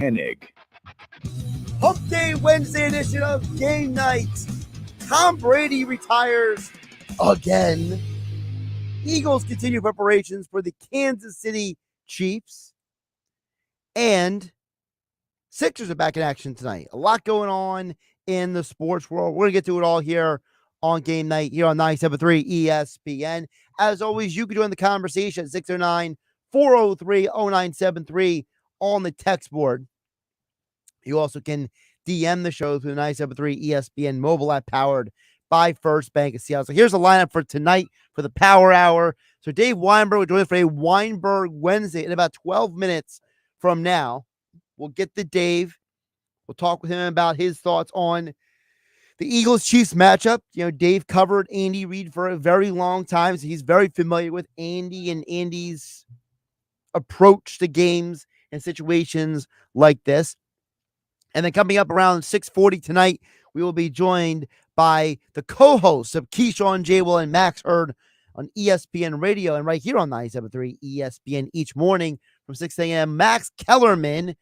Hennig. Hump Day Wednesday edition of Game Night. Tom Brady retires again. Eagles continue preparations for the Kansas City Chiefs. And Sixers are back in action tonight. A lot going on in the sports world. We're going to get to it all here on Game Night here on 97.3 ESPN. As always, you can join the conversation at 609-403-0973 on the text board. You also can DM the show through the 97.3 ESPN mobile app powered by First Bank of Seattle. So here's the lineup for tonight for the Power Hour. So Dave Weinberg will join us for a Weinberg Wednesday in about 12 minutes from now. We'll get to Dave. We'll talk with him about his thoughts on the Eagles-Chiefs matchup. You know, Dave covered Andy Reid for a very long time, so he's very familiar with Andy and Andy's approach to games and situations like this. And then coming up around 6:40 tonight, we will be joined by the co-hosts of Keyshawn J. Will and Max Hurd on ESPN Radio and right here on 97.3 ESPN each morning from 6 a.m. Max Kellerman.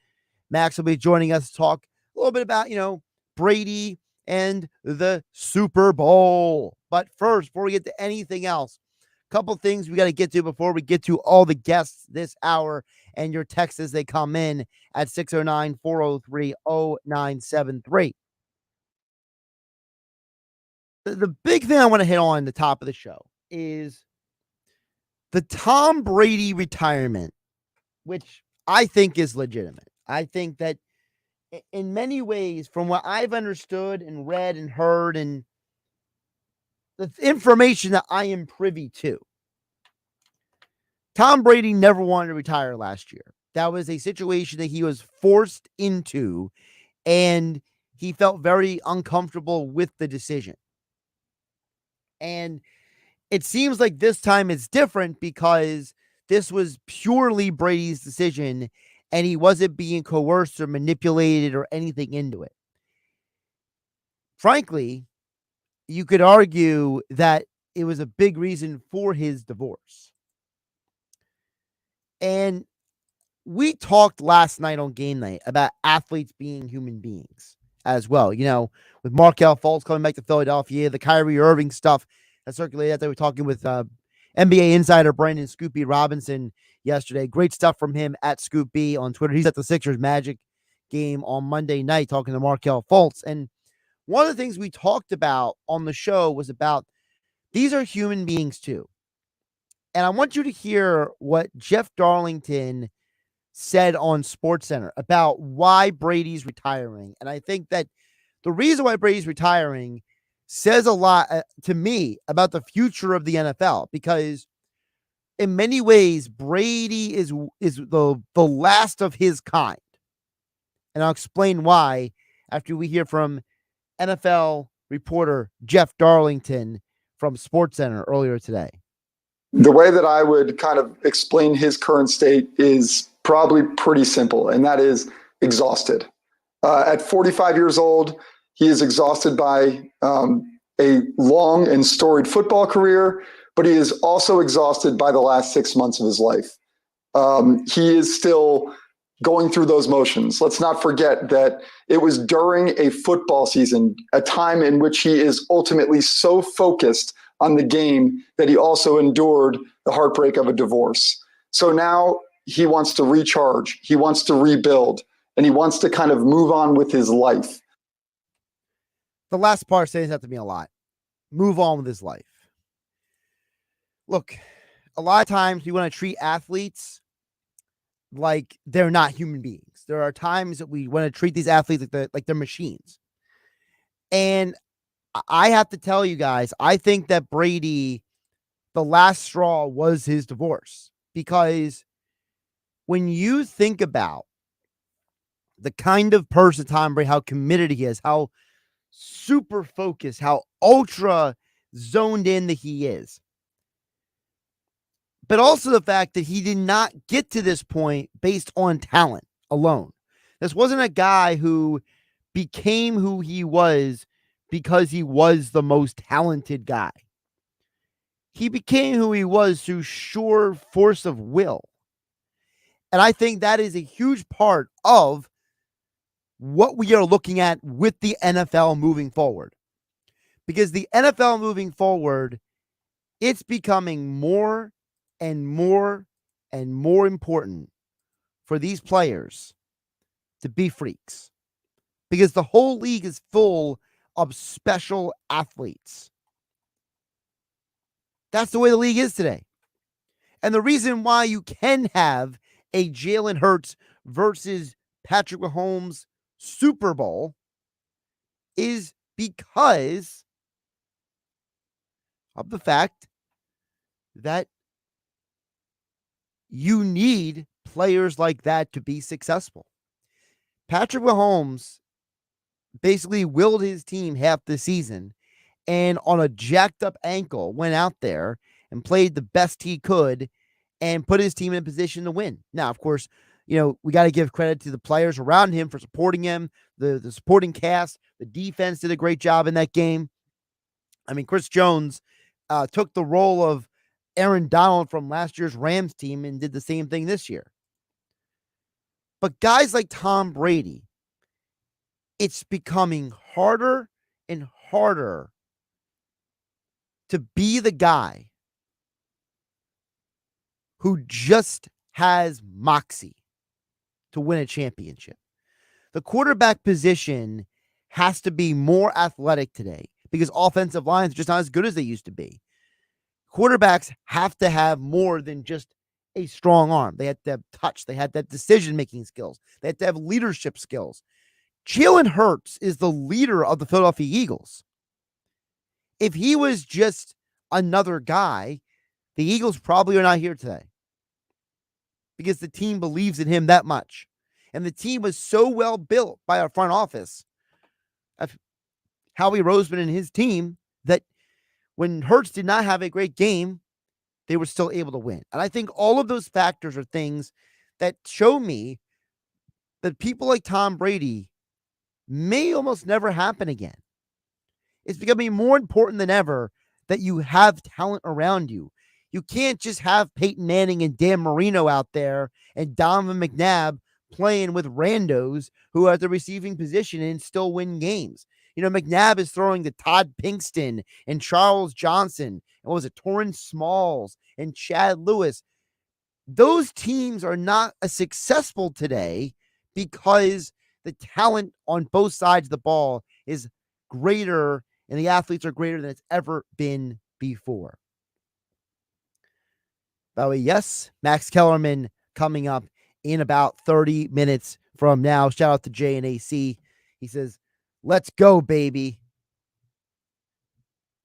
Max will be joining us to talk a little bit about, Brady and the Super Bowl. But first, before we get to anything else, a couple things we got to get to before we get to all the guests this hour and your texts as they come in at 609-403-0973. The big thing I want to hit on the top of the show is the Tom Brady retirement, which I think is legitimate. I think that in many ways, from what I've understood and read and heard and the information that I am privy to, Tom Brady never wanted to retire last year. That was a situation that he was forced into, and he felt very uncomfortable with the decision. And it seems like this time it's different because this was purely Brady's decision, and he wasn't being coerced or manipulated or anything into it. Frankly, you could argue that it was a big reason for his divorce. And we talked last night on Game Night about athletes being human beings as well. You know, with Markelle Fultz coming back to Philadelphia, the Kyrie Irving stuff that circulated. They were talking with NBA insider Brandon Scoop B. Robinson yesterday. Great stuff from him at Scoop B on Twitter. He's at the Sixers Magic game on Monday night talking to Markelle Fultz. And one of the things we talked about on the show was about these are human beings too. And I want you to hear what Jeff Darlington said on SportsCenter about why Brady's retiring. And I think that the reason why Brady's retiring says a lot to me about the future of the NFL, because in many ways, Brady is the last of his kind. And I'll explain why after we hear from NFL reporter Jeff Darlington from SportsCenter earlier today. The way that I would kind of explain his current state is probably pretty simple, and that is exhausted. At 45 years old, he is exhausted by a long and storied football career, but he is also exhausted by the last 6 months of his life. He is still going through those motions. Let's not forget that it was during a football season, a time in which he is ultimately so focused on the game that he also endured the heartbreak of a divorce. So now he wants to recharge, he wants to rebuild, and he wants to kind of move on with his life. The last part says that to me a lot. Move on with his life. Look, a lot of times we want to treat athletes like they're not human beings. There are times that we want to treat these athletes like they're machines. And I have to tell you guys, I think that Brady, the last straw was his divorce, because when you think about the kind of person Tom Brady, how committed he is, how super focused, how ultra zoned in that he is, but also the fact that he did not get to this point based on talent alone. This wasn't a guy who became who he was because he was the most talented guy. He became who he was through sheer force of will. And I think that is a huge part of what we are looking at with the NFL moving forward. Because the NFL moving forward, it's becoming more and more and more important for these players to be freaks. Because the whole league is full of special athletes. That's the way the league is today. And the reason why you can have a Jalen Hurts versus Patrick Mahomes Super Bowl is because of the fact that you need players like that to be successful. Patrick Mahomes basically willed his team half the season and on a jacked up ankle went out there and played the best he could and put his team in a position to win. Now, of course, we got to give credit to the players around him for supporting him, the supporting cast, the defense did a great job in that game. I mean, Chris Jones took the role of Aaron Donald from last year's Rams team and did the same thing this year. But guys like Tom Brady, it's becoming harder and harder to be the guy who just has moxie to win a championship. The quarterback position has to be more athletic today because offensive lines are just not as good as they used to be. Quarterbacks have to have more than just a strong arm. They have to have touch. They have to have decision-making skills. They have to have leadership skills. Jalen Hurts is the leader of the Philadelphia Eagles. If he was just another guy, the Eagles probably are not here today because the team believes in him that much. And the team was so well built by our front office of Howie Roseman and his team that when Hurts did not have a great game, they were still able to win. And I think all of those factors are things that show me that people like Tom Brady may almost never happen again. It's becoming more important than ever that you have talent around you. You can't just have Peyton Manning and Dan Marino out there and Donovan McNabb playing with randos who are at the receiving position and still win games. McNabb is throwing to Todd Pinkston and Charles Johnson, and what was it, Torrance Smalls and Chad Lewis. Those teams are not as successful today because the talent on both sides of the ball is greater and the athletes are greater than it's ever been before. By the way, yes, Max Kellerman coming up in about 30 minutes from now. Shout out to Jay and AC. He says, let's go, baby.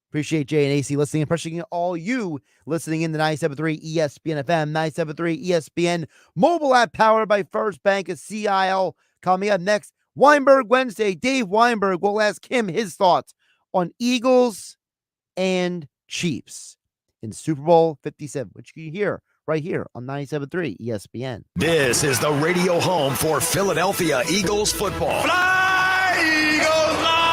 Appreciate Jay and AC listening and appreciating all you listening in the 97.3 ESPN FM, 97.3 ESPN mobile app powered by First Bank of CIL. Coming up next, Weinberg Wednesday. Dave Weinberg will ask him his thoughts on Eagles and Chiefs in Super Bowl 57, which you can hear right here on 97.3 ESPN. This is the radio home for Philadelphia Eagles football. Fly, Eagles, fly!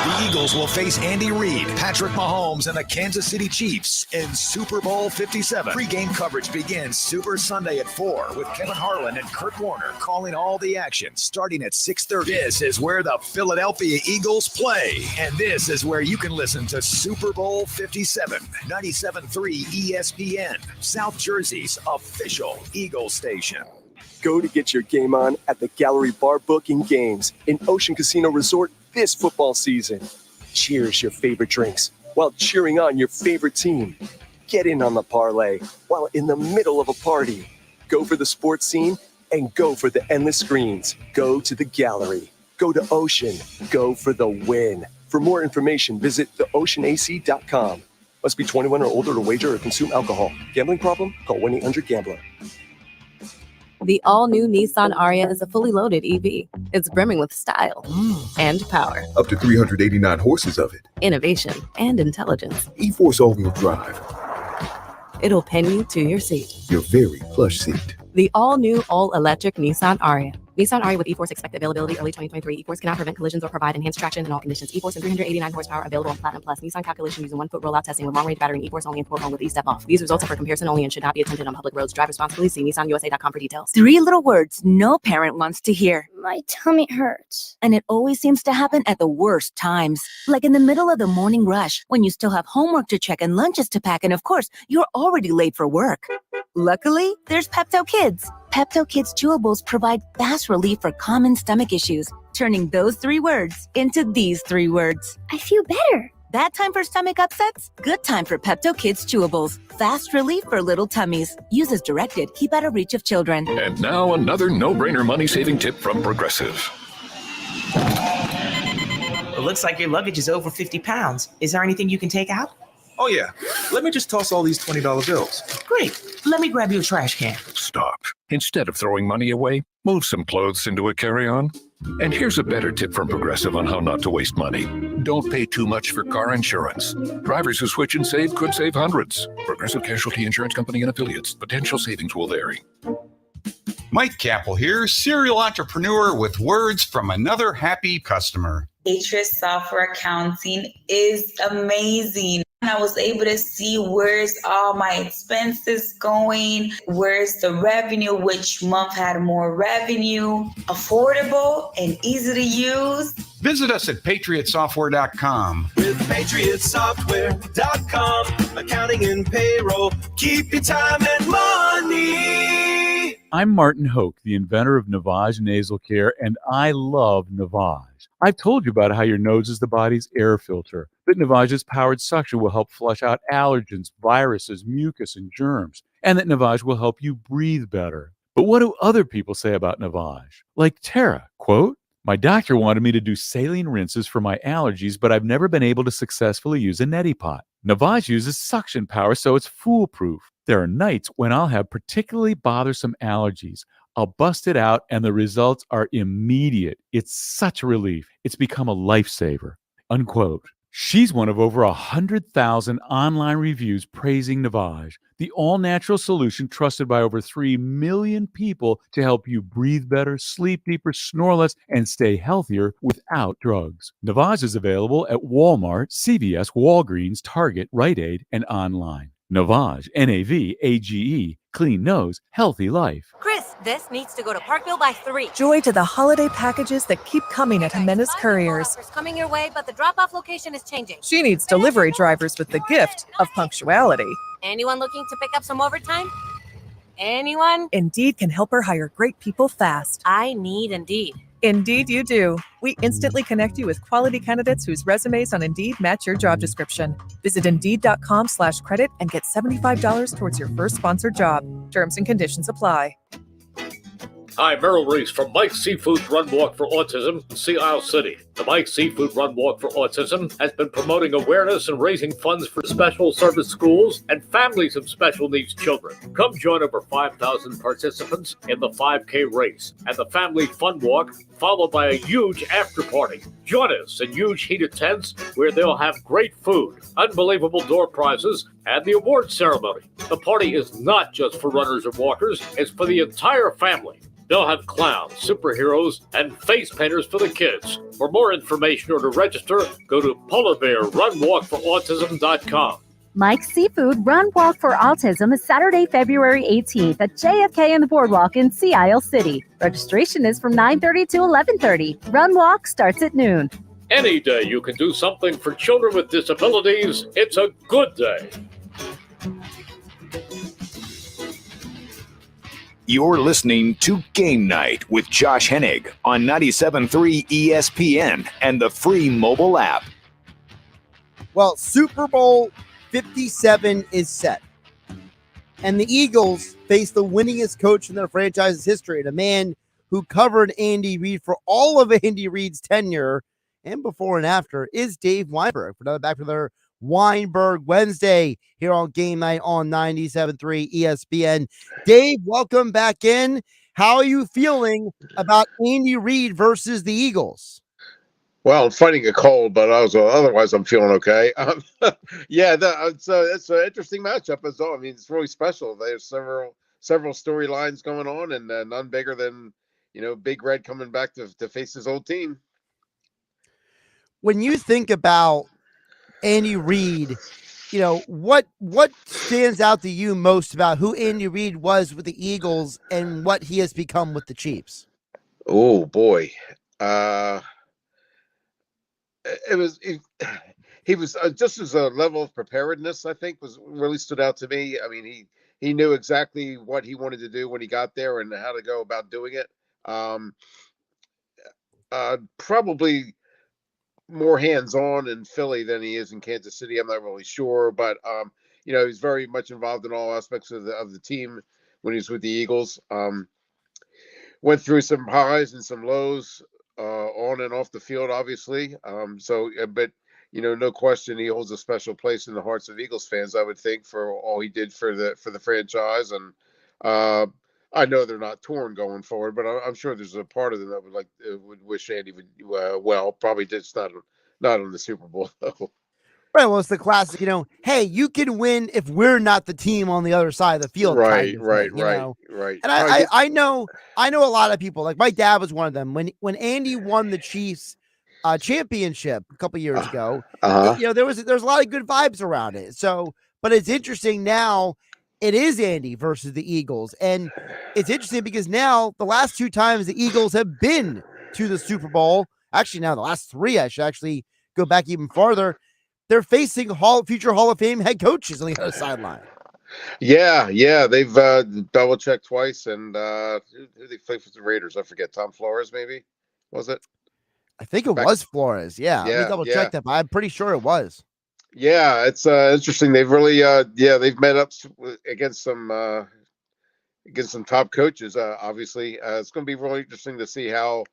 The Eagles will face Andy Reid, Patrick Mahomes, and the Kansas City Chiefs in Super Bowl 57. Pre-game coverage begins Super Sunday at 4 with Kevin Harlan and Kurt Warner calling all the action starting at 6:30. This is where the Philadelphia Eagles play, and this is where you can listen to Super Bowl 57, 97.3 ESPN, South Jersey's official Eagles station. Go to get your game on at the Gallery Bar Booking Games in Ocean Casino Resort this football season. Cheers your favorite drinks while cheering on your favorite team. Get in on the parlay while in the middle of a party. Go for the sports scene and go for the endless screens. Go to the Gallery. Go to Ocean. Go for the win. For more information, visit theoceanac.com. Must be 21 or older to wager or consume alcohol. Gambling problem? Call 1-800-GAMBLER. The all-new Nissan Ariya is a fully loaded EV. It's brimming with style and power. Up to 389 horses of it. Innovation and intelligence. E-Force all-wheel drive. It'll pin you to your seat. Your very plush seat. The all-new, all-electric Nissan Ariya. Nissan Ariya with e-Force expected availability early 2023. E-Force cannot prevent collisions or provide enhanced traction in all conditions. E-Force and 389 horsepower available on Platinum Plus. Nissan calculation using 1-foot rollout testing with long-range battery and E-Force only in Port with e-step off. These results are for comparison only and should not be attempted on public roads. Drive responsibly. See nissanusa.com for details. 3 little words no parent wants to hear. My tummy hurts. And it always seems to happen at the worst times. Like in the middle of the morning rush, when you still have homework to check and lunches to pack, and of course, you're already late for work. Luckily, there's Pepto Kids. Pepto Kids chewables provide fast relief for common stomach issues, turning those 3 words into these 3 words. I feel better. Bad time for stomach upsets? Good time for Pepto Kids chewables. Fast relief for little tummies. Use as directed. Keep out of reach of children. And now another no-brainer money-saving tip from Progressive. It looks like your luggage is over 50 pounds. Is there anything you can take out? Oh, yeah. Let me just toss all these $20 bills. Great. Let me grab you a trash can. Stop. Instead of throwing money away, move some clothes into a carry-on. And here's a better tip from Progressive on how not to waste money. Don't pay too much for car insurance. Drivers who switch and save could save hundreds. Progressive Casualty Insurance Company and Affiliates. Potential savings will vary. Mike Capel here, serial entrepreneur with words from another happy customer. Atris Software Accounting is amazing. I was able to see where's all my expenses going, where's the revenue, which month had more revenue, affordable and easy to use. Visit us at patriotsoftware.com. With patriotsoftware.com, accounting and payroll, keep your time and money. I'm Martin Hoke, the inventor of Navage Nasal Care, and I love Navage. I've told you about how your nose is the body's air filter, that Navage's powered suction will help flush out allergens, viruses, mucus, and germs, and that Navage will help you breathe better. But what do other people say about Navage? Like Tara, quote, "My doctor wanted me to do saline rinses for my allergies, but I've never been able to successfully use a neti pot. Navage uses suction power, so it's foolproof. There are nights when I'll have particularly bothersome allergies. I'll bust it out, and the results are immediate. It's such a relief. It's become a lifesaver," unquote. She's one of over 100,000 online reviews praising Navage, the all-natural solution trusted by over 3 million people to help you breathe better, sleep deeper, snore less, and stay healthier without drugs. Navage is available at Walmart, CVS, Walgreens, Target, Rite Aid, and online. Navage, Navage, clean nose, healthy life. Chris, this needs to go to Parkville by 3. Joy to the holiday packages that keep coming at Jimenez Couriers. Coming your way, but the drop-off location is changing. She needs delivery drivers with the gift of punctuality. Anyone looking to pick up some overtime? Anyone? Indeed can help her hire great people fast. I need Indeed. Indeed you do. We instantly connect you with quality candidates whose resumes on Indeed match your job description. Visit Indeed.com/credit and get $75 towards your first sponsored job. Terms and conditions apply. Hi, Merrill Reese from Mike's Seafood Run Walk for Autism, Sea Isle City. The Mike's Seafood Run Walk for Autism has been promoting awareness and raising funds for special service schools and families of special needs children. Come join over 5,000 participants in the 5K race and the Family Fun Walk, followed by a huge after party. Join us in huge heated tents where they'll have great food, unbelievable door prizes, and the award ceremony. The party is not just for runners and walkers, it's for the entire family. They'll have clowns, superheroes, and face painters for the kids. For more information or to register, go to polarbearrunwalkforautism.com. Mike's Seafood Run Walk for Autism is Saturday, February 18th at JFK and the Boardwalk in Sea Isle City. Registration is from 9:30 to 11:30. Run Walk starts at noon. Any day you can do something for children with disabilities, it's a good day. You're listening to Game Night with Josh Hennig on 97.3 ESPN and the free mobile app. Well, Super Bowl 57 is set. And the Eagles face the winningest coach in their franchise's history, and a man who covered Andy Reid for all of Andy Reid's tenure and before and after is Dave Weinberg. For another back for their Weinberg Wednesday here on Game Night on 97.3 ESPN. Dave, welcome back in. How are you feeling about Andy Reid versus the Eagles? Well, I'm fighting a cold, but otherwise I'm feeling okay. Yeah, it's an interesting matchup as well. I mean, it's really special. There's several storylines going on, and none bigger than Big Red coming back to face his old team. When you think about Andy Reid, what stands out to you most about who Andy Reid was with the Eagles and what he has become with the Chiefs? Oh boy, he was just as a level of preparedness, I think, was really stood out to me. I mean, he knew exactly what he wanted to do when he got there and how to go about doing it. Probably more hands-on in Philly than he is in Kansas City. I'm not really sure, but he's very much involved in all aspects of the team when he's with the Eagles. Went through some highs and some lows on and off the field, obviously. But no question, he holds a special place in the hearts of Eagles fans, I would think, for all he did for the franchise. And I know they're not torn going forward, but I'm sure there's a part of them that would wish Andy would well. Probably just not on the Super Bowl though. Right. Well, it's the classic, hey, you can win if we're not the team on the other side of the field. Right, kind of right, thing, right. And I know a lot of people, like my dad was one of them. When Andy won the Chiefs championship a couple years ago, there was a lot of good vibes around it. So, but it's interesting now. It is Andy versus the Eagles, and it's interesting because now the last two times the Eagles have been to the Super Bowl, actually now the last three, I should actually go back even farther. They're facing future Hall of Fame head coaches on the other sideline. Yeah, they've double checked twice, and who they play for the Raiders? I forget. Tom Flores, maybe, was it? I think it was Flores. Yeah, let me double check that, but I'm pretty sure it was. Yeah, it's interesting. They've really, they've met up against some top coaches. Obviously, it's going to be really interesting to see how.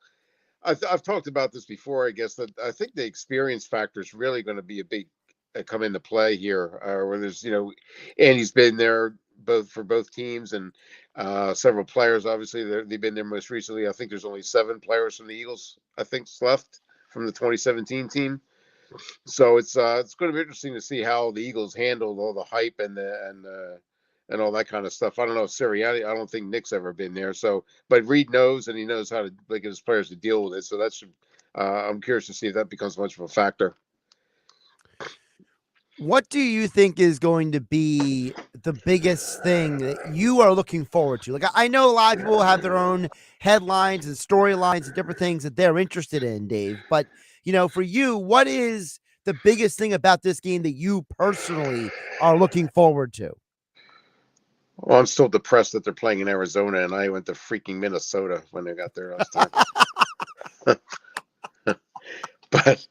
I've talked about this before. I guess that I think the experience factor is really going to be a big come into play here. Where there's, Andy's been there for both teams, and several players. Obviously, they've been there most recently. I think there's only 7 players from the Eagles, I think, left from the 2017 team. So it's going to be interesting to see how the Eagles handled all the hype and all that kind of stuff. I don't know if Sirianni. I don't think Nick's ever been there. So, but Reid knows, and he knows how to get his players to deal with it. So that should. I'm curious to see if that becomes much of a factor. What do you think is going to be the biggest thing that you are looking forward to? Like, I know a lot of people have their own headlines and storylines and different things that they're interested in, Dave. But, for you, what is the biggest thing about this game that you personally are looking forward to? Well, I'm still depressed that they're playing in Arizona, and I went to freaking Minnesota when they got there last time. But,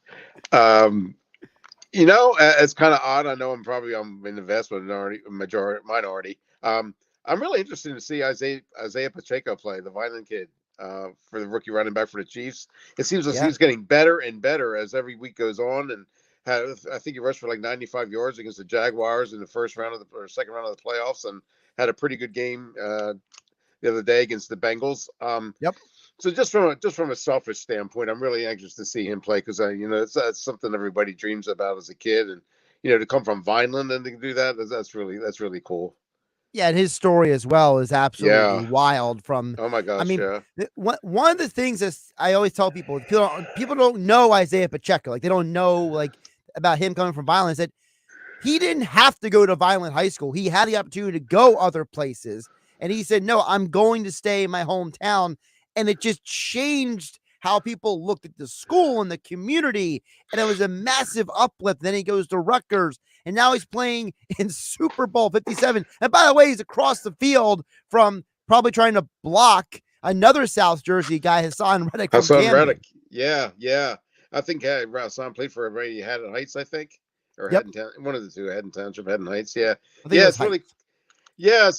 it's kind of odd. I know I'm in the vast minority. I'm really interested to see Isaiah Pacheco play, the Violent kid, for the rookie running back for the Chiefs. It seems like he's getting better and better as every week goes on, and I think he rushed for like 95 yards against the Jaguars in the second round of the playoffs, and had a pretty good game the other day against the Bengals. So just from a selfish standpoint, I'm really anxious to see him play because that's something everybody dreams about as a kid, and to come from Vineland and to do that's really cool. Yeah, and his story as well is absolutely wild. Oh my gosh! One of the things that I always tell people don't know Isaiah Pacheco, like they don't know about him coming from Vineland. That he didn't have to go to Vineland High School. He had the opportunity to go other places, and he said, "No, I'm going to stay in my hometown." And it just changed how people looked at the school and the community. And it was a massive uplift. Then he goes to Rutgers, and now he's playing in Super Bowl 57. And by the way, he's across the field from probably trying to block another South Jersey guy, Hassan Reddick. Reddick. Yeah. I think Hassan played for Haddon Heights, I think. Or one of the two, Haddon Township, Haddon Heights. Yeah. It's really... Yeah,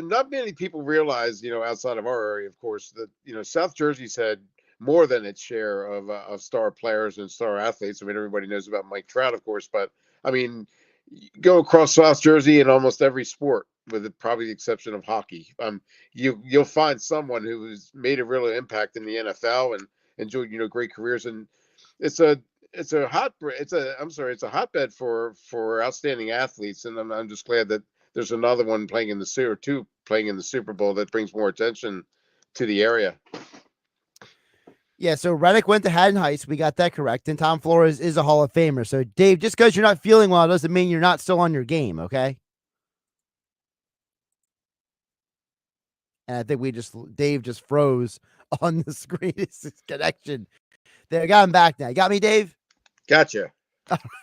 not many people realize, outside of our area, of course, that, South Jersey's had more than its share of star players and star athletes. I mean, everybody knows about Mike Trout, of course, but I mean, go across South Jersey in almost every sport, with probably the exception of hockey. You'll find someone who's made a real impact in the NFL and enjoyed, great careers. And it's a hotbed for outstanding athletes. And I'm just glad that there's another one playing in the Super Bowl that brings more attention to the area. Yeah, so Reddick went to Haddon Heights. We got that correct. And Tom Flores is a Hall of Famer. So, Dave, just because you're not feeling well doesn't mean you're not still on your game, okay? And I think Dave just froze on the screen. It's his connection. There, I got him back now. You got me, Dave? Gotcha.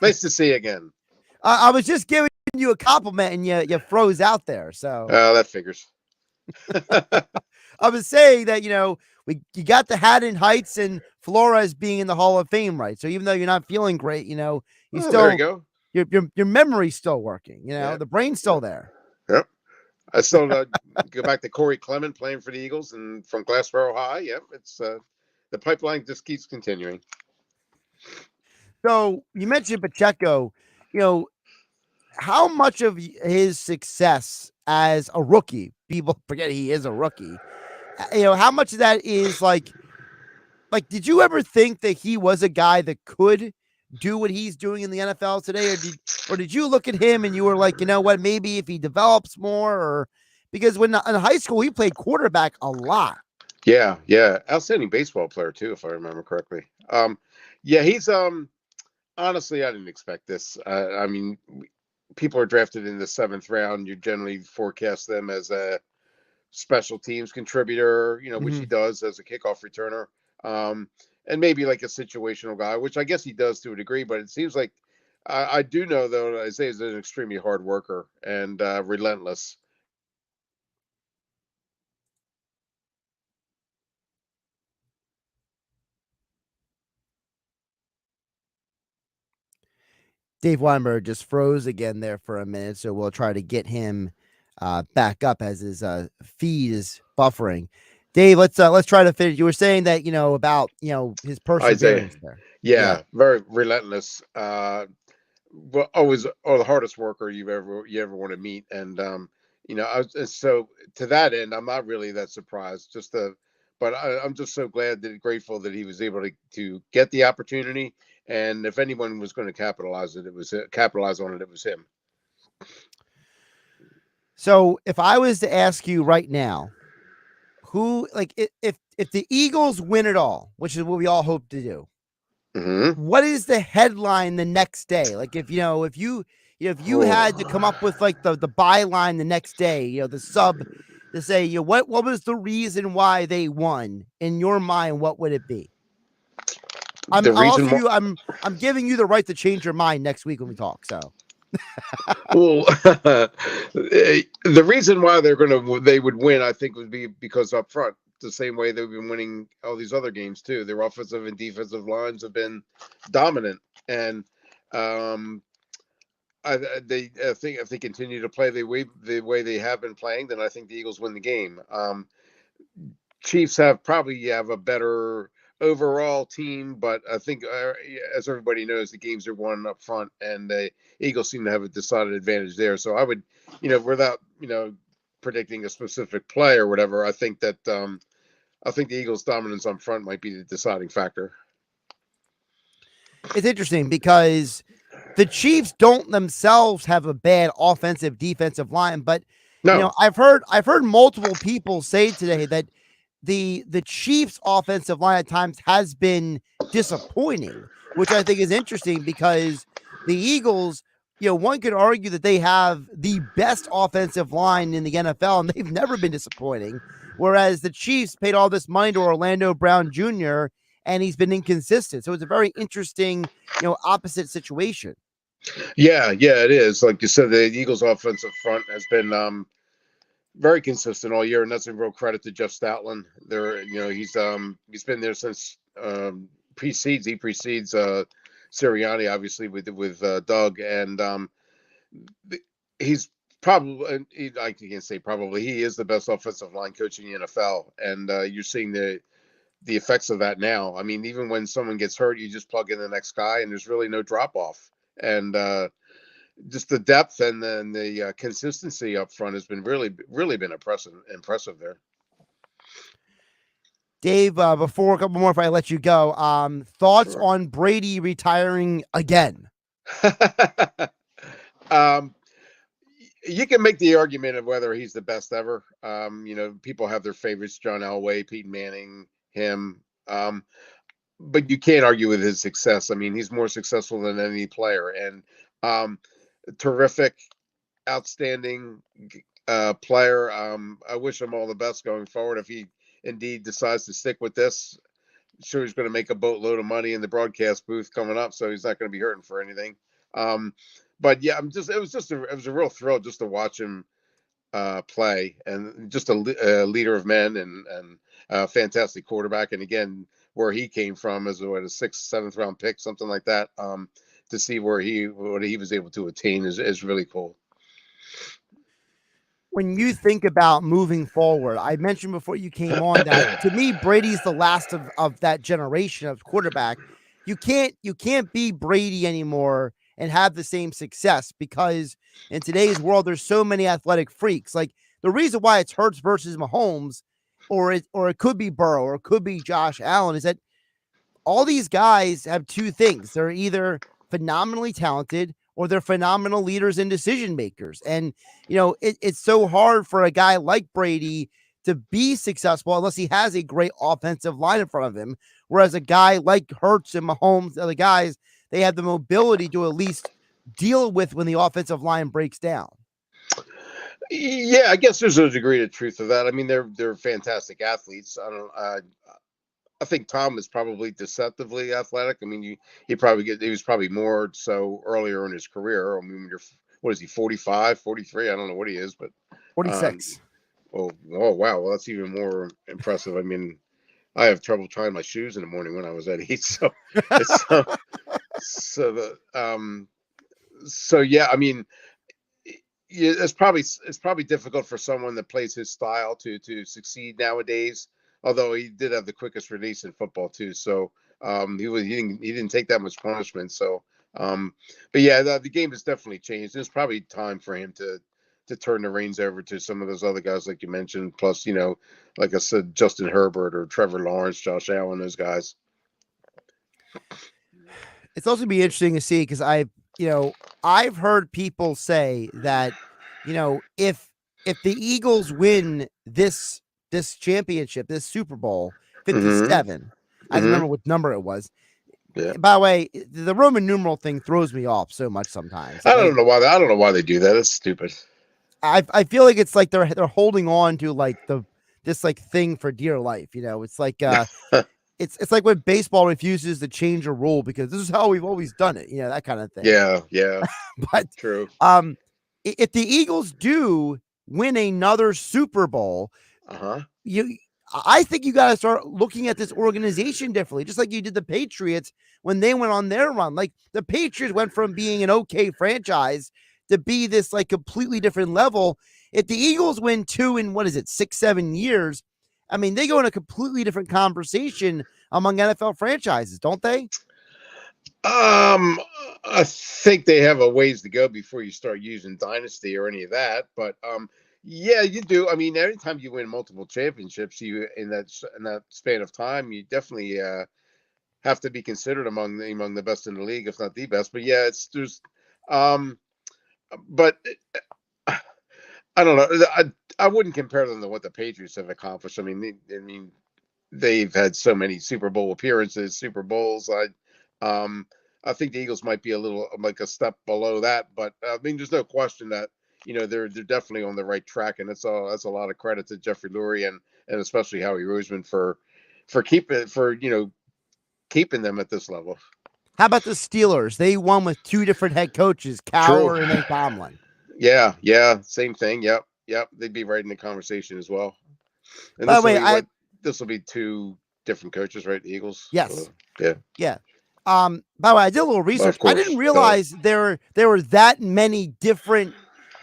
Nice to see you again. I was just giving you a compliment and you froze out there. So that figures. I was saying that, you got the Haddon Heights and Flores being in the Hall of Fame, right? So even though you're not feeling great, you still, there you go. Your memory's still working, the brain's still there. Yep. I still go back to Corey Clement playing for the Eagles and from Glassboro High. Yep. It's the pipeline just keeps continuing. So you mentioned Pacheco, how much of his success as a rookie, people forget he is a rookie, how much of that is like, did you ever think that he was a guy that could do what he's doing in the NFL today? Or did you look at him and you were like, you know what, maybe if he develops more, or because when in high school, he played quarterback a lot. Yeah. Outstanding baseball player too, if I remember correctly. He's honestly, I didn't expect this. I mean, people are drafted in the 7th round. You generally forecast them as a special teams contributor, which he does as a kickoff returner. And maybe like a situational guy, which I guess he does to a degree, but it seems like I do know though that Isaiah is an extremely hard worker and relentless. Dave Weinberg just froze again there for a minute, so we'll try to get him back up as his feed is buffering. Dave, let's try to finish. You were saying that about his perseverance there. Yeah, very relentless. Always the hardest worker you ever want to meet, and so to that end, I'm not really that surprised. But I'm just so grateful that he was able to get the opportunity. And if anyone was going to capitalize on it, it was him. So if I was to ask you right now, who, like, if the Eagles win it all, which is what we all hope to do, what is the headline the next day? Like, if you had to come up with like the byline the next day, the sub to say, what was the reason why they won in your mind? What would it be? I'm giving you the right to change your mind next week when we talk. So, well, the reason why they would win, I think, would be because up front, the same way they've been winning all these other games too. Their offensive and defensive lines have been dominant, and I think if they continue to play the way they have been playing, then I think the Eagles win the game. Chiefs probably have a better overall team, but I think as everybody knows, the games are won up front, and the Eagles seem to have a decided advantage there. So I would, without predicting a specific play or whatever, I think that I think the Eagles' dominance up front might be the deciding factor. It's interesting because the Chiefs don't themselves have a bad offensive defensive line, but I've heard multiple people say today that the Chiefs offensive line at times has been disappointing, which I think is interesting because the Eagles, one could argue that they have the best offensive line in the NFL and they've never been disappointing. Whereas the Chiefs paid all this money to Orlando Brown Jr. and he's been inconsistent. So it's a very interesting, opposite situation. Yeah, it is. Like you said, the Eagles offensive front has been very consistent all year, and that's a real credit to Jeff Stoutland. He's been there since he precedes Sirianni, obviously with Doug, and he's probably, I can't say probably, he is the best offensive line coach in the NFL, and you're seeing the effects of that now. I mean, even when someone gets hurt, you just plug in the next guy, and there's really no drop off, and just the depth and then the consistency up front has been really been impressive there. Dave, before a couple more, if I let you go, thoughts on Brady retiring again? You can make the argument of whether he's the best ever. People have their favorites: John Elway, Peyton Manning, him. But you can't argue with his success. I mean, he's more successful than any player, and terrific, outstanding player. I wish him all the best going forward. If he indeed decides to stick with this, sure he's going to make a boatload of money in the broadcast booth coming up, so he's not going to be hurting for anything. But yeah, it was a real thrill just to watch him play, and just a leader of men, and a fantastic quarterback. And again, where he came from as a 6th, 7th round pick, something like that. To see what he was able to attain is really cool. When you think about moving forward, I mentioned before you came on that to me, Brady's the last of that generation of quarterback. You can't be Brady anymore and have the same success, because in today's world, there's so many athletic freaks. Like, the reason why it's Hurts versus Mahomes, or it could be Burrow, or it could be Josh Allen, is that all these guys have two things. They're either phenomenally talented, or they're phenomenal leaders and decision makers. And, it's so hard for a guy like Brady to be successful unless he has a great offensive line in front of him. Whereas a guy like Hurts and Mahomes, the other guys, they have the mobility to at least deal with when the offensive line breaks down. Yeah, I guess there's a degree of truth to that. I mean, they're fantastic athletes. I think Tom is probably deceptively athletic. I mean, he was probably more so earlier in his career. I mean, what is he, 45, 43? I don't know what he is, but 46. Oh wow. Well, that's even more impressive. I mean, I have trouble tying my shoes in the morning when I was that age. So so yeah, I mean, it's probably difficult for someone that plays his style to succeed nowadays. Although he did have the quickest release in football too, so he didn't take that much punishment. So, but yeah, the game has definitely changed. There's probably time for him to turn the reins over to some of those other guys like you mentioned. Plus, like I said, Justin Herbert or Trevor Lawrence, Josh Allen, those guys. It's also be interesting to see, because I've heard people say that, if the Eagles win this championship, this Super Bowl 57, I don't remember what number it was. Yeah. By the way, the Roman numeral thing throws me off so much sometimes. I don't know why they do that. It's stupid. I feel like it's like they're holding on to like this thing for dear life. It's like it's like when baseball refuses to change a rule because this is how we've always done it. That kind of thing. Yeah. But true. If the Eagles do win another Super Bowl, I think you got to start looking at this organization differently, just like you did the Patriots when they went on their run. Like, the Patriots went from being an okay franchise to be this like completely different level. If the Eagles win 2 in 6-7 years, I mean, they go in a completely different conversation among NFL franchises, don't they? I think they have a ways to go before you start using dynasty or any of that, but yeah, you do. I mean, anytime you win multiple championships, in that span of time, you definitely have to be considered among the best in the league, if not the best. But yeah, but I don't know. I wouldn't compare them to what the Patriots have accomplished. I mean, they've had so many Super Bowl appearances, Super Bowls. I think the Eagles might be a little like a step below that, but I mean, there's no question that they're definitely on the right track, and that's a lot of credit to Jeffrey Lurie and especially Howie Roseman for keeping them at this level. How about the Steelers? They won with 2 different head coaches, Cowher and then Tomlin. Yeah, same thing. Yep. They'd be right in the conversation as well. And by the way, this will be 2 different coaches, right? The Eagles. Yes. Yeah. By the way, I did a little research. I didn't realize there were that many different.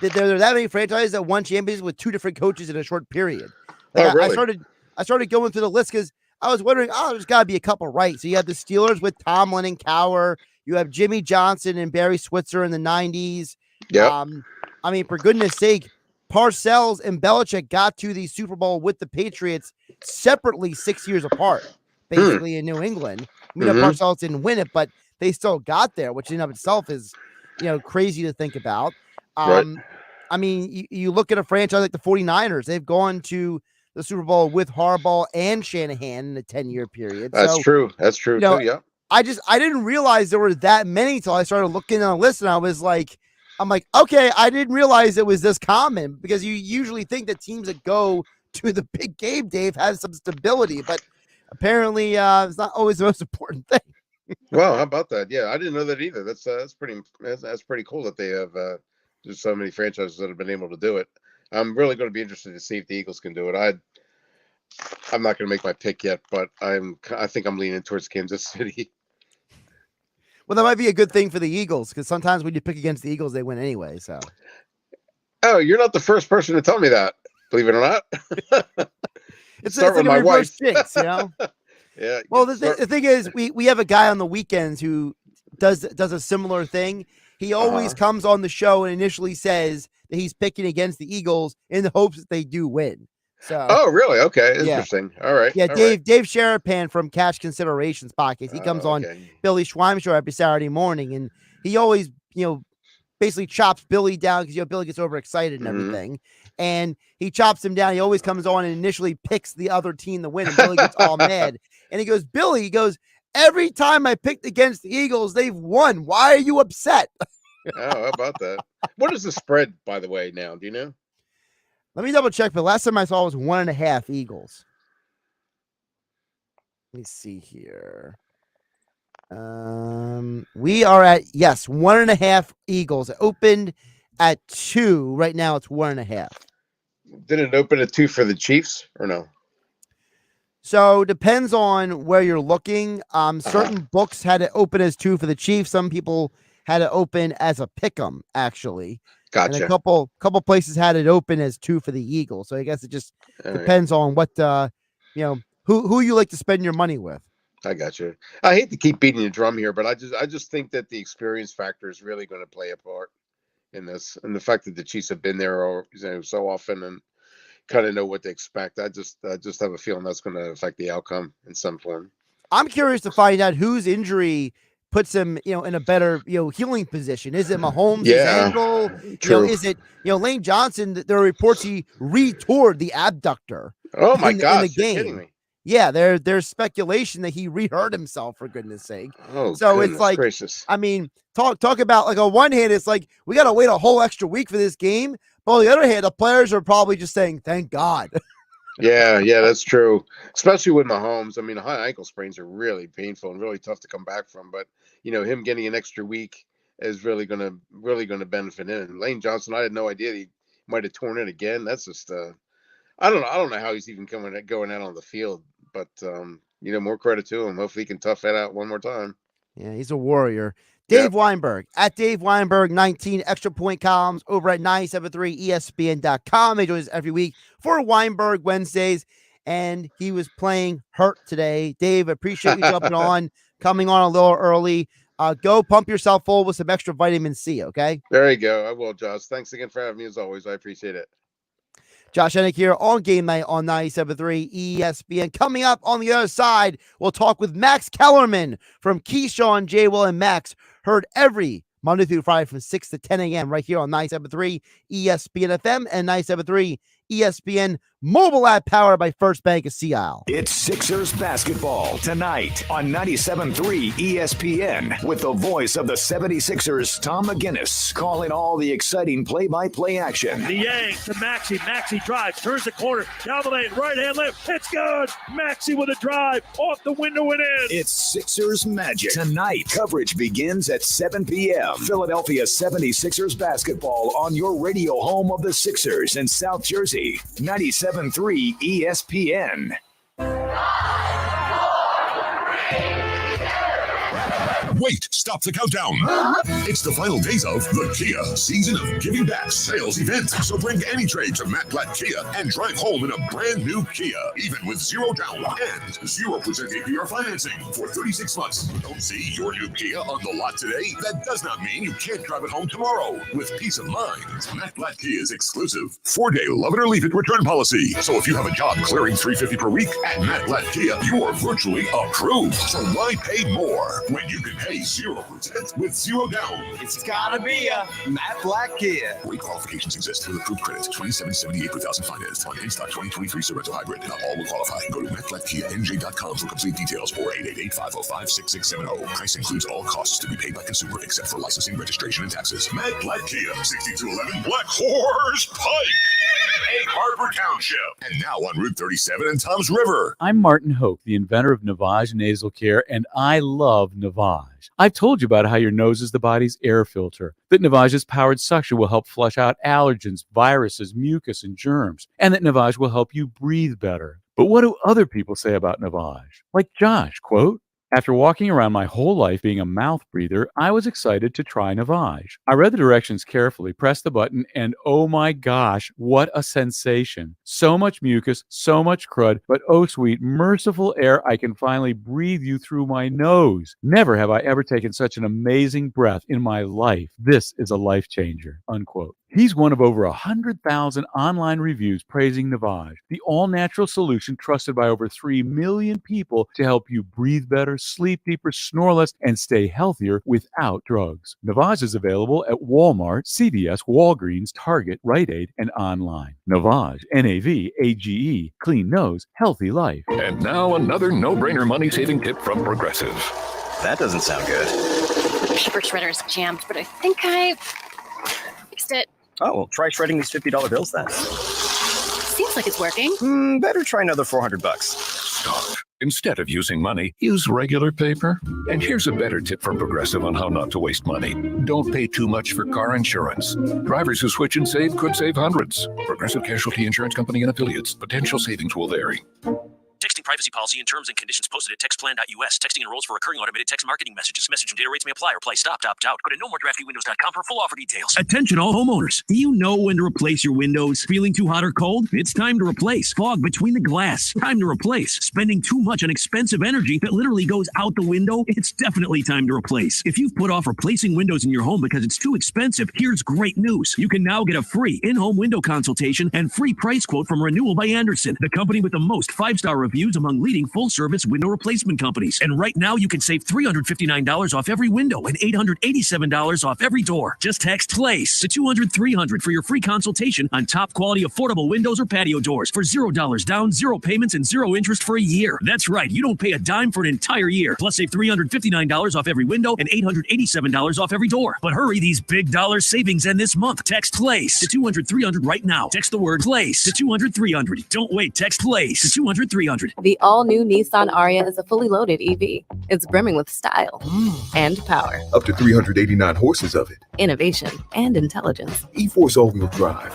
There are that many franchises that won championships with 2 different coaches in a short period. Like, really? I started going through the list because I was wondering, there's got to be a couple right. So you have the Steelers with Tomlin and Cowher. You have Jimmy Johnson and Barry Switzer in the 90s. Yeah. I mean, for goodness sake, Parcells and Belichick got to the Super Bowl with the Patriots separately 6 years apart, basically in New England. I mean, Parcells didn't win it, but they still got there, which in and of itself is, crazy to think about. Right. I mean, you look at a franchise like the 49ers, they've gone to the Super Bowl with Harbaugh and Shanahan in a 10-year period. That's true. That's true too. Yeah. I didn't realize there were that many until I started looking on a list, and I'm like, okay, I didn't realize it was this common, because you usually think that teams that go to the big game, Dave, have some stability, but apparently it's not always the most important thing. Well, how about that? Yeah, I didn't know that either. That's pretty cool that they have there's so many franchises that have been able to do it. I'm really going to be interested to see if the Eagles can do it. I'm not going to make my pick yet, but I think I'm leaning towards Kansas City. Well, that might be a good thing for the Eagles, because sometimes when you pick against the Eagles, they win anyway. So. Oh, you're not the first person to tell me that, believe it or not. It's like my wife. Jinx, you know? Yeah. Well, the thing is, we have a guy on the weekends who does a similar thing. He always comes on the show and initially says that he's picking against the Eagles in the hopes that they do win. So. Oh, really? Okay, interesting. Yeah. All right. Yeah, all Dave right. Dave Sherapan from Cash Considerations podcast. He comes on Billy Schweim show every Saturday morning, and he always, basically chops Billy down because Billy gets overexcited and everything, and he chops him down. He always comes on and initially picks the other team to win, and Billy gets all mad. And he goes, Billy, every time I picked against the Eagles, they've won. Why are you upset? Oh, how about that? What is the spread, by the way, now? Do you know? Let me double check, but last time I saw it was 1.5 Eagles. Let me see here. We are at 1.5 Eagles. It opened at 2. Right now it's 1.5. Did it open at 2 for the Chiefs or no? So depends on where you're looking. Certain books had it open as 2 for the Chiefs. Some people had it open as a pick'em, actually. Gotcha. And a couple places had it open as 2 for the Eagles. So I guess it just depends on what who you like to spend your money with. I got you. I hate to keep beating the drum here, but I just think that the experience factor is really going to play a part in this, and the fact that the Chiefs have been there so often and kind of know what to expect. I just have a feeling that's going to affect the outcome in some form. I'm curious to find out whose injury puts him, in a better, healing position. Is it Mahomes' ankle? True. Is it, Lane Johnson? There are reports he re-toured the abductor. Oh my God! In the game. You're kidding me. Yeah, there's speculation that he re-hurt himself, for goodness sake. Oh, so it's like, gracious. I mean, talk about, like, on one hand, it's like we got to wait a whole extra week for this game. But on the other hand, the players are probably just saying, "Thank God." Yeah, that's true. Especially with Mahomes. I mean, high ankle sprains are really painful and really tough to come back from. But him getting an extra week is really gonna benefit him. And Lane Johnson, I had no idea he might have torn it again. That's just I don't know how he's even going out on the field. But more credit to him. Hopefully he can tough that out one more time. Yeah, he's a warrior. Dave Weinberg at Dave Weinberg 19 extra point columns over at 973ESPN.com. He joins us every week for Weinberg Wednesdays, and he was playing hurt today. Dave, appreciate you coming on a little early. Go pump yourself full with some extra vitamin C, okay? There you go. I will, Josh. Thanks again for having me as always. I appreciate it. Josh Hennig here on Game Night on 97.3 ESPN. Coming up on the other side, we'll talk with Max Kellerman from Keyshawn, J. Will, and Max. Heard every Monday through Friday from 6 to 10 a.m. right here on 97.3 ESPN FM and 97.3 ESPN mobile app powered by First Bank of Sea Isle. It's Sixers basketball tonight on 97.3 ESPN with the voice of the 76ers, Tom McGinnis, calling all the exciting play-by-play action. Niang to Maxey. Maxey drives, turns the corner, down the lane, right hand lift. It's good. Maxey with a drive, off the window and in. It's Sixers magic tonight. Coverage begins at 7 p.m. Philadelphia 76ers basketball on your radio home of the Sixers in South Jersey. 97.3 ESPN. Wait, stop the countdown. It's the final days of the Kia Season of Giving Back sales event. So bring any trade to Matt Blatt Kia and drive home in a brand new Kia, even with 0 down and 0% APR financing for 36 months. Don't see your new Kia on the lot today? That does not mean you can't drive it home tomorrow. With peace of mind, Matt Blatt Kia's exclusive 4-day love it or leave it return policy. So if you have a job clearing $350 per week at Matt Blatt Kia, you are virtually approved. So why pay more when you can Pay 0% with 0 down. It's gotta be a Matt Black Kia. Rate qualifications exist with approved credit. 2778 per thousand financed on in-stock 2023 Sorento Hybrid. Not all will qualify. Go to MattBlackKiaNJ.com for complete details or 888-505-6670. Price includes all costs to be paid by consumer except for licensing, registration, and taxes. Matt Black Kia, 6211 Black Horse Pike, Egg Harbor Township, and now on Route 37 in Tom's River. I'm Martin Hoke, the inventor of Navage Nasal Care, and I love Navage. I've told you about how your nose is the body's air filter, that Navage's powered suction will help flush out allergens, viruses, mucus, and germs, and that Navage will help you breathe better. But what do other people say about Navage? Like Josh, quote, "After walking around my whole life being a mouth breather, I was excited to try Navage. I read the directions carefully, pressed the button, and oh my gosh, what a sensation. So much mucus, so much crud, but oh sweet, merciful air, I can finally breathe you through my nose. Never have I ever taken such an amazing breath in my life. This is a life changer," unquote. He's one of over 100,000 online reviews praising Navage, the all-natural solution trusted by over 3 million people to help you breathe better, sleep deeper, snore less, and stay healthier without drugs. Navage is available at Walmart, CVS, Walgreens, Target, Rite Aid, and online. Navage, Navage, clean nose, healthy life. And now another no-brainer money-saving tip from Progressive. That doesn't sound good. Paper shredder's jammed, but I think I fixed it. Oh, well, try shredding these $50 bills then. Seems like it's working. Better try another $400. Stop. Instead of using money, use regular paper. And here's a better tip from Progressive on how not to waste money. Don't pay too much for car insurance. Drivers who switch and save could save hundreds. Progressive Casualty Insurance Company and Affiliates. Potential savings will vary. Texting privacy policy and terms and conditions posted at textplan.us. Texting enrolls for recurring automated text marketing messages. Message and data rates may apply. Reply stop, opt out. Go to nomoredraftywindows.com for full offer details. Attention all homeowners. Do you know when to replace your windows? Feeling too hot or cold? It's time to replace. Fog between the glass. Time to replace. Spending too much on expensive energy that literally goes out the window? It's definitely time to replace. If you've put off replacing windows in your home because it's too expensive, here's great news. You can now get a free in-home window consultation and free price quote from Renewal by Andersen, the company with the most 5-star reviews among leading full-service window replacement companies. And right now, you can save $359 off every window and $887 off every door. Just text PLACE to 200-300 for your free consultation on top-quality affordable windows or patio doors for $0 down, 0 payments, and 0 interest for a year. That's right. You don't pay a dime for an entire year. Plus, save $359 off every window and $887 off every door. But hurry, these big dollar savings end this month. Text PLACE to 200-300 right now. Text the word PLACE to 200-300. Don't wait. Text PLACE to 200-300. The all-new Nissan Ariya is a fully loaded EV. It's brimming with style and power, Up to 389 horses of it. innovation, and intelligence. E-Force all-wheel drive.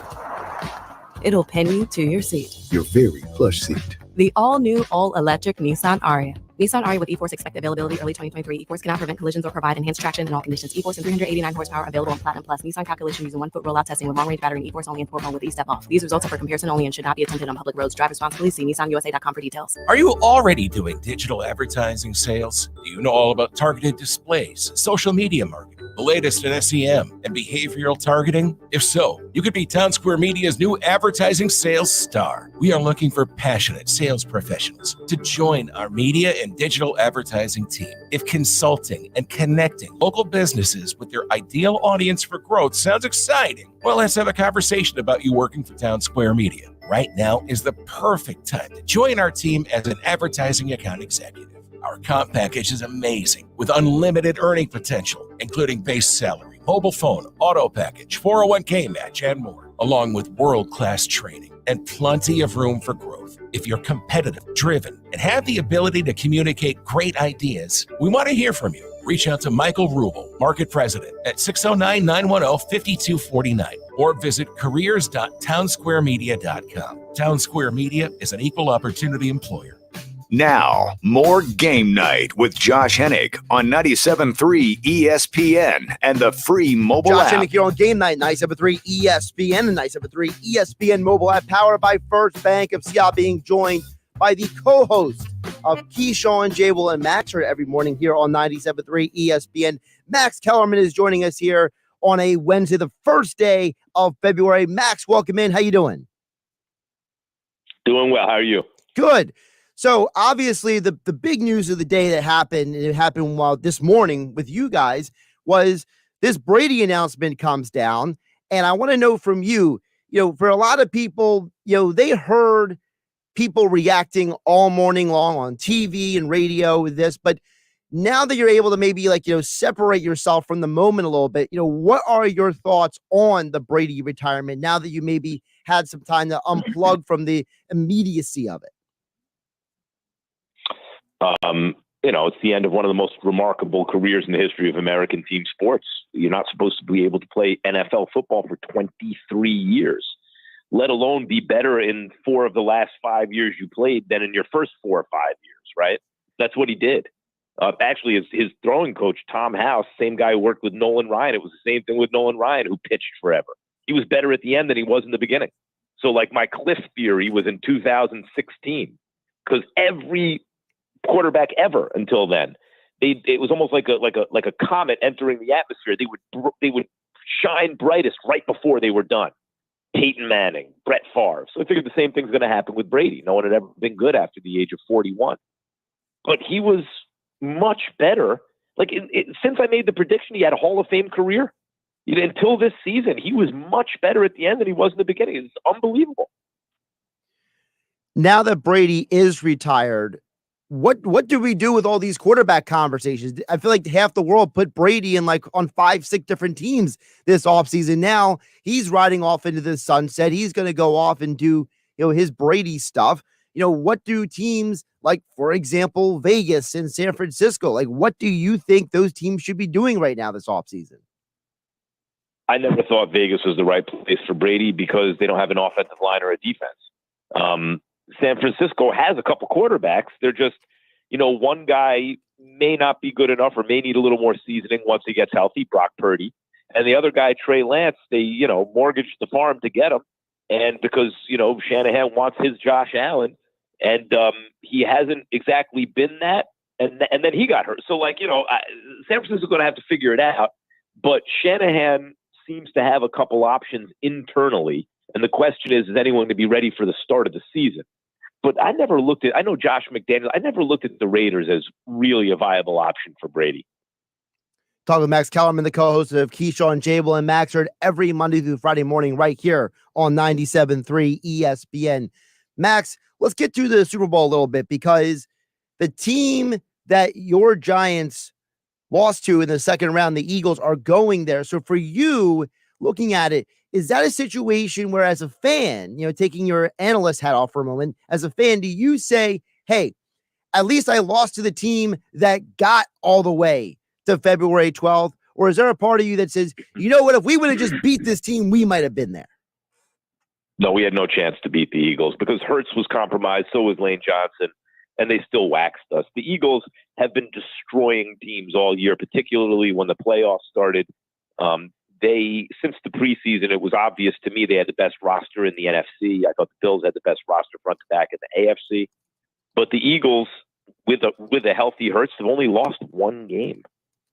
It'll pin you to your seat. Your very plush seat. The all-new, all-electric Nissan Ariya. Nissan Ariya with E-Force expected availability early 2023. E-Force cannot prevent collisions or provide enhanced traction in all conditions. E-Force and 389 horsepower available on Platinum Plus. Nissan calculation using 1-foot rollout testing with long-range battery and E-Force only in Port Mode with E-Step off. These results are for comparison only and should not be attempted on public roads. Drive responsibly. See NissanUSA.com for details. Are you already doing digital advertising sales? Do you know all about targeted displays, social media marketing, the latest in SEM, and behavioral targeting? If so, you could be Town Square Media's new advertising sales star. We are looking for passionate sales professionals to join our media and digital advertising team. If consulting and connecting local businesses with their ideal audience for growth sounds exciting, well, let's have a conversation about you working for Town Square Media. Right now is the perfect time to join our team as an advertising account executive. Our comp package is amazing with unlimited earning potential, including base salary, mobile phone, auto package, 401k match, and more, along with world-class training and plenty of room for growth. If you're competitive, driven, and have the ability to communicate great ideas, we want to hear from you. Reach out to Michael Rubel, Market President, at 609-910-5249 or visit careers.townsquaremedia.com. Town Square Media is an equal opportunity employer. Now, more Game Night with Josh Hennig on 97.3 ESPN and the free mobile Josh app. Hennig here on Game Night, 97.3 ESPN and 97.3 ESPN mobile app, powered by First Bank of Seattle, being joined by the co-host of Keyshawn, Jable, and Max every morning here on 97.3 ESPN. Max Kellerman is joining us here on a Wednesday, the first day of February. Max, welcome in. How you doing? Doing well. How are you? Good. So obviously the big news of the day that happened, and it happened while this morning with you guys, was this Brady announcement comes down. And I want to know from you, for a lot of people, they heard people reacting all morning long on TV and radio with this, but now that you're able to maybe separate yourself from the moment a little bit, what are your thoughts on the Brady retirement now that you maybe had some time to unplug from the immediacy of it? It's the end of one of the most remarkable careers in the history of American team sports. You're not supposed to be able to play NFL football for 23 years, let alone be better in 4 of the last 5 years you played than in your first 4 or 5 years, right? That's what he did. Actually, his throwing coach, Tom House, same guy who worked with Nolan Ryan. It was the same thing with Nolan Ryan, who pitched forever. He was better at the end than he was in the beginning. So my cliff theory was in 2016, because every quarterback ever until then, it was almost like a comet entering the atmosphere. They would shine brightest right before they were done. Peyton Manning, Brett Favre. So I figured the same thing's going to happen with Brady. No one had ever been good after the age of 41, but he was much better. Since I made the prediction, he had a Hall of Fame career. Until this season, he was much better at the end than he was in the beginning. It's unbelievable. Now that Brady is retired, what do we do with all these quarterback conversations? I feel like half the world put Brady in on 5-6 different teams this offseason. Now he's riding off into the sunset. He's going to go off and do, his Brady stuff. What do teams for example, Vegas and San Francisco, what do you think those teams should be doing right now this offseason? I never thought Vegas was the right place for Brady because they don't have an offensive line or a defense. San Francisco has a couple quarterbacks. They're just, one guy may not be good enough or may need a little more seasoning once he gets healthy, Brock Purdy. And the other guy, Trey Lance, they, mortgaged the farm to get him. And because, Shanahan wants his Josh Allen, and he hasn't exactly been that. And then he got hurt. So, San Francisco's going to have to figure it out. But Shanahan seems to have a couple options internally. And the question is anyone going to be ready for the start of the season? But I know Josh McDaniels, I never looked at the Raiders as really a viable option for Brady. Talking with Max Kellerman, the co-host of Keyshawn, Jable, and Max, heard every Monday through Friday morning right here on 97.3 ESPN. Max, let's get to the Super Bowl a little bit, because the team that your Giants lost to in the second round, the Eagles, are going there. So for you, looking at it, is that a situation where, as a fan, taking your analyst hat off for a moment, as a fan, do you say, hey, at least I lost to the team that got all the way to February 12th? Or is there a part of you that says, you know what, if we would have just beat this team, we might have been there? No, we had no chance to beat the Eagles because Hurts was compromised. So was Lane Johnson, and they still waxed us. The Eagles have been destroying teams all year, particularly when the playoffs started. Since the preseason, it was obvious to me they had the best roster in the NFC. I thought the Bills had the best roster front to back in the AFC. But the Eagles, with a healthy Hurts, have only lost one game.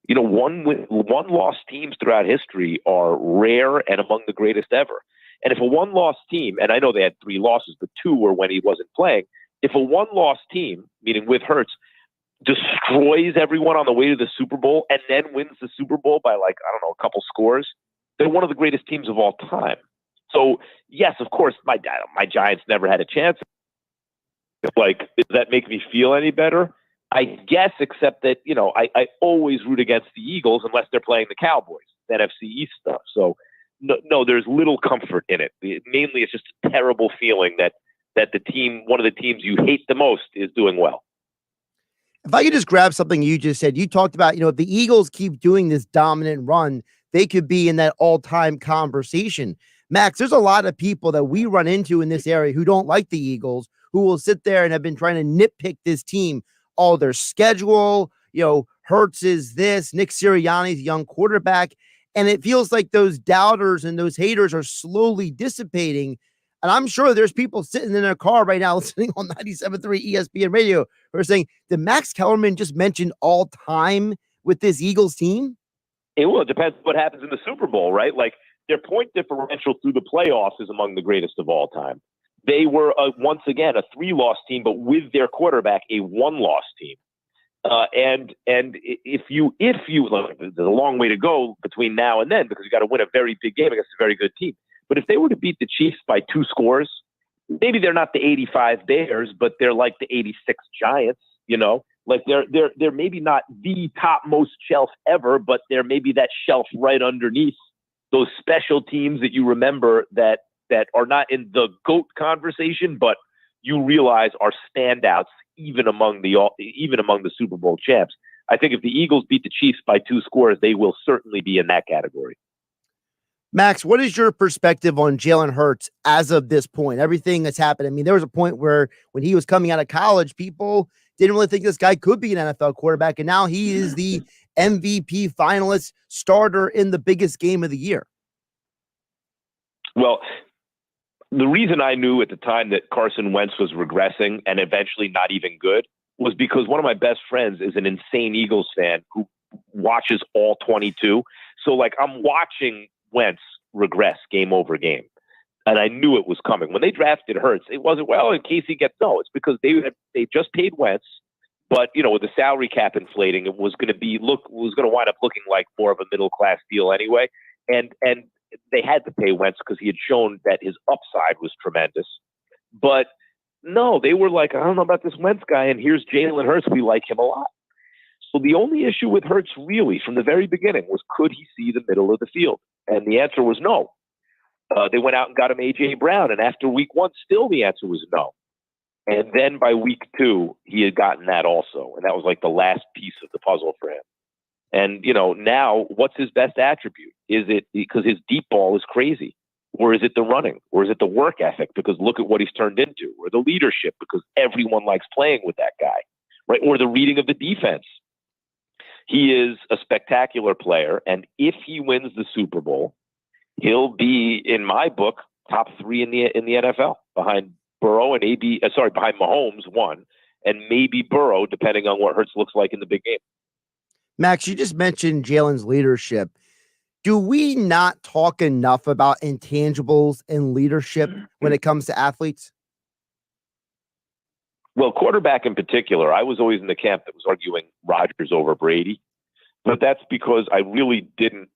One-loss teams throughout history are rare and among the greatest ever. And if a one-loss team, and I know they had 3 losses, but 2 were when he wasn't playing. If a one-loss team, meaning with Hurts, destroys everyone on the way to the Super Bowl and then wins the Super Bowl by a couple scores, they're one of the greatest teams of all time. So yes, of course, my Giants never had a chance. Does that make me feel any better? I guess, except that, I always root against the Eagles unless they're playing the Cowboys, NFC East stuff. So no, there's little comfort in it. Mainly it's just a terrible feeling that the team, one of the teams you hate the most, is doing well. If I could just grab something you just said, you talked about, if the Eagles keep doing this dominant run, they could be in that all-time conversation. Max, there's a lot of people that we run into in this area who don't like the Eagles, who will sit there and have been trying to nitpick this team, all their schedule, Hurts is this, Nick Sirianni's young quarterback. And it feels like those doubters and those haters are slowly dissipating. And I'm sure there's people sitting in their car right now listening on 97.3 ESPN radio who are saying, did Max Kellerman just mention all time with this Eagles team? It depends what happens in the Super Bowl, right? Their point differential through the playoffs is among the greatest of all time. they were once again a 3-loss team, but with their quarterback, a 1-loss team. And if you look, there's a long way to go between now and then because you got to win a very big game against a very good team. But if they were to beat the Chiefs by 2 scores, maybe they're not the 85 Bears, but they're like the 86 Giants. Like they're maybe not the topmost shelf ever, but they're maybe that shelf right underneath those special teams that you remember that are not in the GOAT conversation, but you realize are standouts even among the Super Bowl champs. I think if the Eagles beat the Chiefs by 2 scores, they will certainly be in that category. Max, what is your perspective on Jalen Hurts as of this point? Everything that's happened. I mean, there was a point where when he was coming out of college, people didn't really think this guy could be an NFL quarterback, and now he is the MVP finalist starter in the biggest game of the year. Well, the reason I knew at the time that Carson Wentz was regressing and eventually not even good was because one of my best friends is an insane Eagles fan who watches all 22. So, like, I'm watching Wentz regress game over game. And I knew it was coming. When they drafted Hurts, it wasn't, well, in case he gets, no, it's because they just paid Wentz. But, with the salary cap inflating, it was going to wind up looking like more of a middle-class deal anyway. And they had to pay Wentz because he had shown that his upside was tremendous. But no, they were like, I don't know about this Wentz guy, and here's Jalen Hurts. We like him a lot. So the only issue with Hurts really from the very beginning was, could he see the middle of the field? And the answer was no. They went out and got him A.J. Brown, and after week 1, still the answer was no. And then by week 2, he had gotten that also, and that was like the last piece of the puzzle for him. And, now what's his best attribute? Is it because his deep ball is crazy? Or is it the running? Or is it the work ethic? Because look at what he's turned into. Or the leadership, because everyone likes playing with that guy, right? Or the reading of the defense. He is a spectacular player. And if he wins the Super Bowl, he'll be, in my book, top 3 in the NFL behind Burrow and behind Mahomes, 1, and maybe Burrow, depending on what Hurts looks like in the big game. Max, you just mentioned Jalen's leadership. Do we not talk enough about intangibles and leadership when it comes to athletes? Well, quarterback in particular, I was always in the camp that was arguing Rodgers over Brady, but that's because I really didn't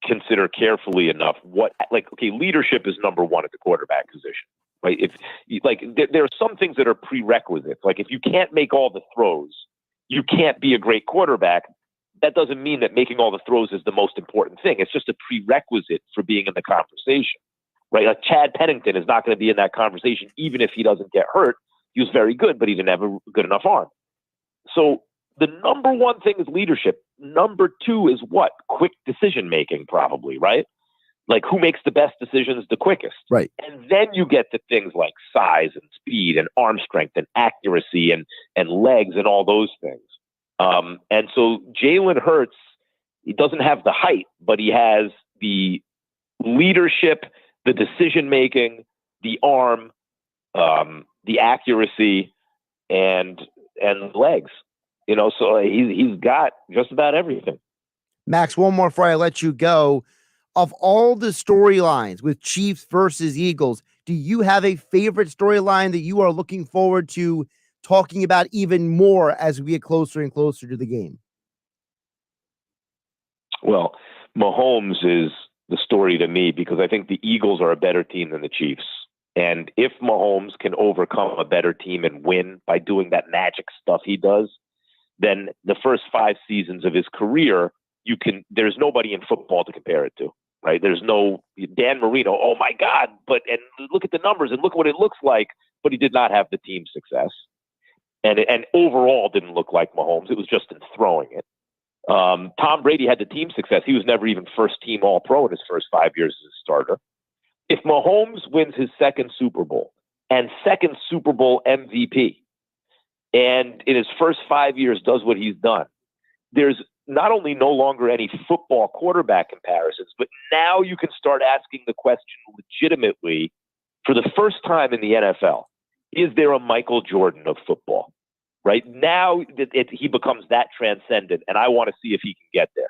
consider carefully enough leadership is number 1 at the quarterback position, right? There are some things that are prerequisites. Like if you can't make all the throws, you can't be a great quarterback. That doesn't mean that making all the throws is the most important thing. It's just a prerequisite for being in the conversation, right? Like Chad Pennington is not going to be in that conversation, even if he doesn't get hurt. He was very good, but he didn't have a good enough arm. So the number 1 thing is leadership. Number 2 is what? Quick decision-making, probably, right? Like who makes the best decisions the quickest. Right. And then you get to things like size and speed and arm strength and accuracy and legs and all those things. And so Jalen Hurts, he doesn't have the height, but he has the leadership, the decision-making, the arm, the accuracy, and legs. So he's got just about everything. Max, one more before I let you go. Of all the storylines with Chiefs versus Eagles, do you have a favorite storyline that you are looking forward to talking about even more as we get closer and closer to the game? Well, Mahomes is the story to me because I think the Eagles are a better team than the Chiefs. And if Mahomes can overcome a better team and win by doing that magic stuff he does, then the first 5 seasons of his career, there's nobody in football to compare it to, right? There's no Dan Marino. Oh my God. And look at the numbers and look what it looks like, but he did not have the team success. And overall didn't look like Mahomes. It was just in throwing it. Tom Brady had the team success. He was never even first team All-Pro in his first 5 years as a starter. If Mahomes wins his 2nd Super Bowl and 2nd Super Bowl MVP, and in his first 5 years does what he's done, there's not only no longer any football quarterback comparisons, but now you can start asking the question legitimately for the first time in the NFL, is there a Michael Jordan of football? Right now, he becomes that transcendent, and I want to see if he can get there.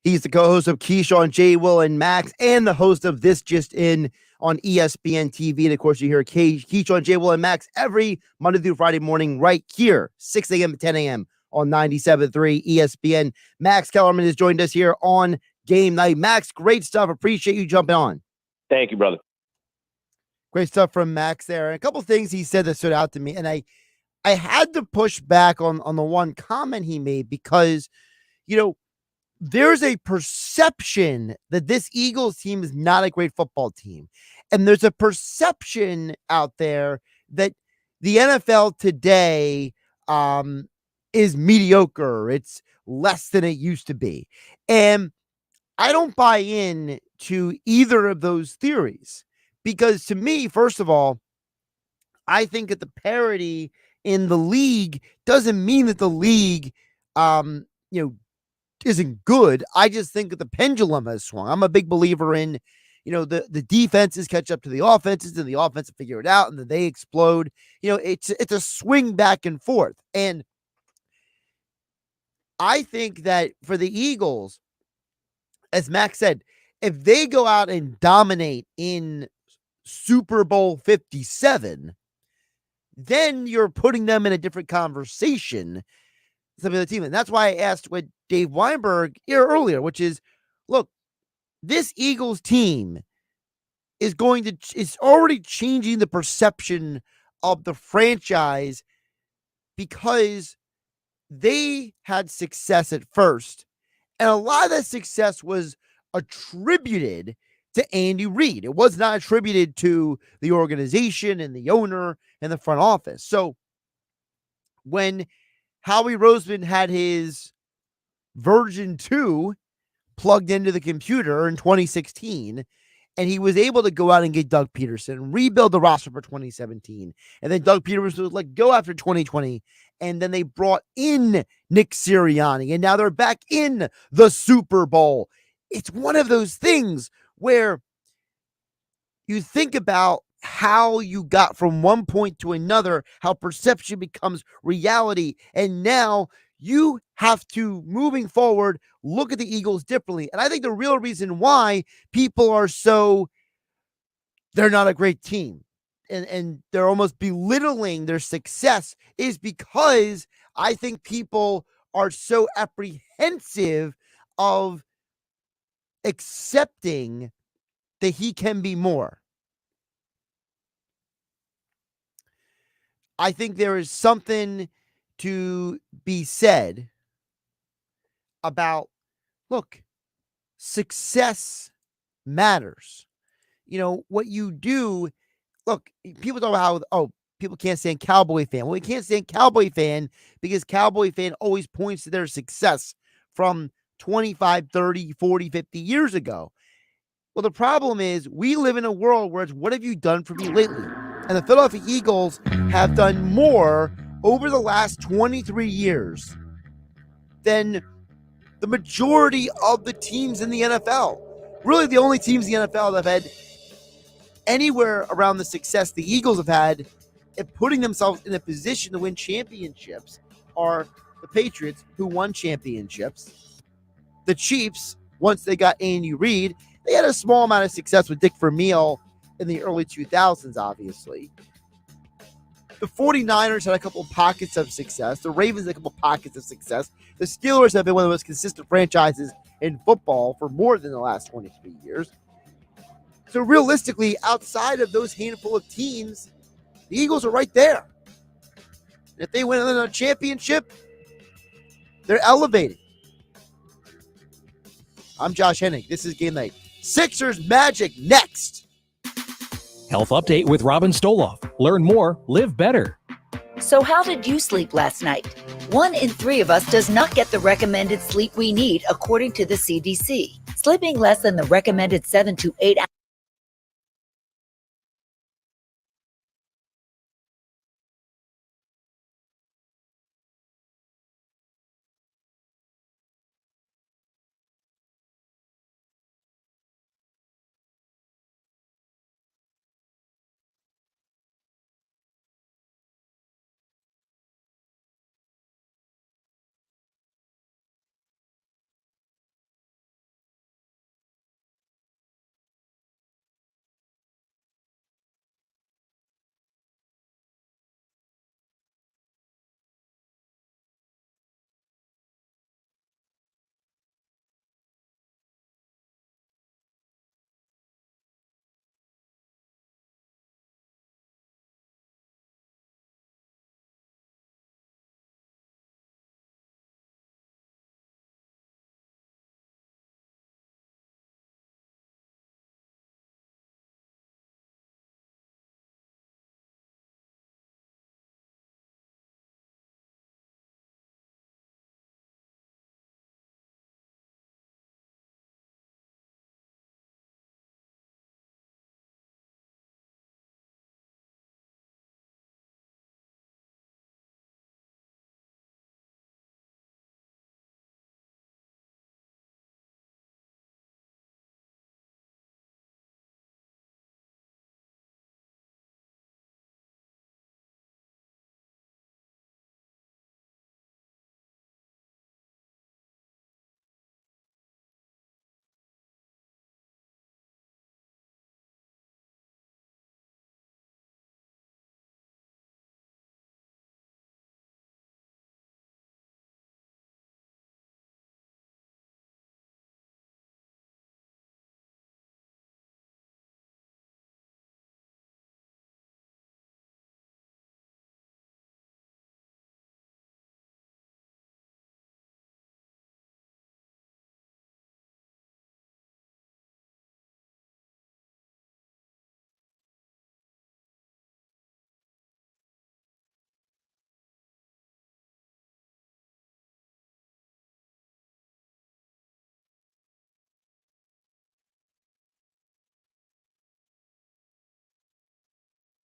He's the co-host of Keyshawn, J. Will, and Max, and the host of This Just In, on ESPN TV. And of course, you hear Keyshawn, J. Will, and Max every Monday through Friday morning right here, 6 a.m. to 10 a.m. on 97.3 ESPN. Max Kellerman has joined us here on Game Night. Max, great stuff. Appreciate you jumping on. Thank you, brother. Great stuff from Max there. And a couple things he said that stood out to me. And I had to push back on the one comment he made because, there's a perception that this Eagles team is not a great football team. And there's a perception out there that the NFL today is mediocre. It's less than it used to be. And I don't buy in to either of those theories because to me, first of all, I think that the parity in the league doesn't mean that the league, isn't good. I just think that the pendulum has swung. I'm a big believer in, the defenses catch up to the offenses and the offenses figure it out and then they explode. It's a swing back and forth. And I think that for the Eagles, as Max said, if they go out and dominate in Super Bowl 57, then you're putting them in a different conversation. Some of the team. And that's why I asked what Dave Weinberg here earlier, which is, look, this Eagles team is already changing the perception of the franchise because they had success at first. And a lot of that success was attributed to Andy Reid. It was not attributed to the organization and the owner and the front office. So when Howie Roseman had his version 2 plugged into the computer in 2016, and he was able to go out and get Doug Peterson, rebuild the roster for 2017. And then Doug Peterson was let go after 2020. And then they brought in Nick Sirianni, and now they're back in the Super Bowl. It's one of those things where you think about how you got from one point to another, how perception becomes reality. And now you have to, moving forward, look at the Eagles differently. And I think the real reason why people are they're not a great team and they're almost belittling their success is because I think people are so apprehensive of accepting that he can be more. I think there is something to be said about, look, success matters. What you do, look, people talk about how, people can't stand Cowboy fan. Well, we can't stand Cowboy fan because Cowboy fan always points to their success from 25, 30, 40, 50 years ago. Well, the problem is we live in a world where it's, what have you done for me lately? And the Philadelphia Eagles have done more over the last 23 years than the majority of the teams in the NFL. Really, the only teams in the NFL that have had anywhere around the success the Eagles have had at putting themselves in a position to win championships are the Patriots, who won championships. The Chiefs, once they got Andy Reid, they had a small amount of success with Dick Vermeil in the early 2000s, obviously. The 49ers had a couple of pockets of success. The Ravens had a couple of pockets of success. The Steelers have been one of the most consistent franchises in football for more than the last 23 years. So realistically, outside of those handful of teams, the Eagles are right there. And if they win another championship, they're elevating. I'm Josh Hennig. This is Game Night. Sixers Magic next. Health update with Robin Stoloff. Learn more, live better. So how did you sleep last night? 1 in 3 of us does not get the recommended sleep we need according to the CDC. Sleeping less than the recommended 7 to 8 hours